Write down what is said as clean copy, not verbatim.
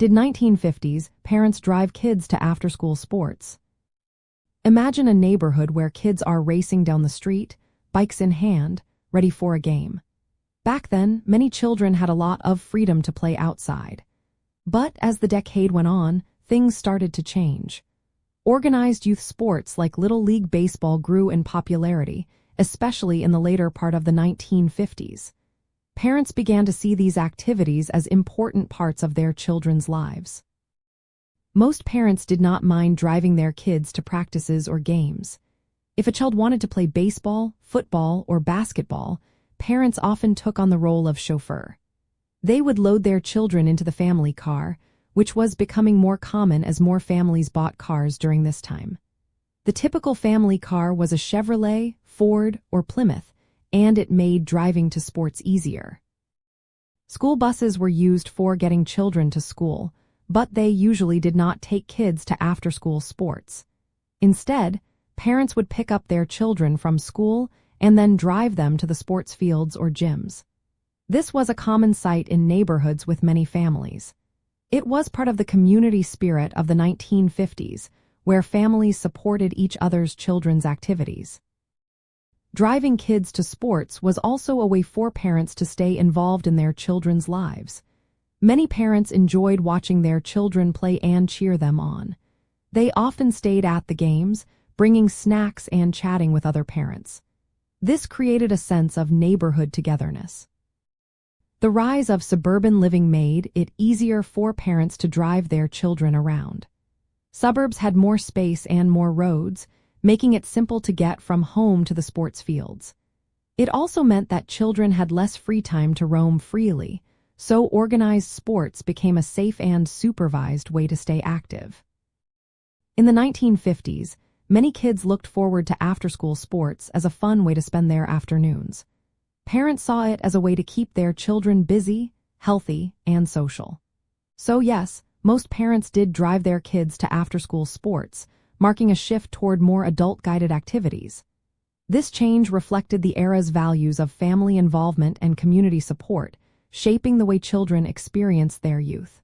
Did 1950s parents drive kids to after-school sports? Imagine a neighborhood where kids are racing down the street, bikes in hand, ready for a game. Back then, many children had a lot of freedom to play outside. But as the decade went on, things started to change. Organized youth sports like Little League Baseball grew in popularity, especially in the later part of the 1950s. Parents began to see these activities as important parts of their children's lives. Most parents did not mind driving their kids to practices or games. If a child wanted to play baseball, football, or basketball, parents often took on the role of chauffeur. They would load their children into the family car, which was becoming more common as more families bought cars during this time. The typical family car was a Chevrolet, Ford, or Plymouth, and it made driving to sports easier. School buses were used for getting children to school, but they usually did not take kids to after-school sports. Instead, parents would pick up their children from school and then drive them to the sports fields or gyms. This was a common sight in neighborhoods with many families. It was part of the community spirit of the 1950s, where families supported each other's children's activities. Driving kids to sports was also a way for parents to stay involved in their children's lives. Many parents enjoyed watching their children play and cheer them on. They often stayed at the games, bringing snacks and chatting with other parents. This created a sense of neighborhood togetherness. The rise of suburban living made it easier for parents to drive their children around. Suburbs had more space and more roads, making it simple to get from home to the sports fields. It also meant that children had less free time to roam freely, so organized sports became a safe and supervised way to stay active. In the 1950s, many kids looked forward to after-school sports as a fun way to spend their afternoons. Parents saw it as a way to keep their children busy, healthy, and social. So yes, most parents did drive their kids to after-school sports, marking a shift toward more adult-guided activities. This change reflected the era's values of family involvement and community support, shaping the way children experience their youth.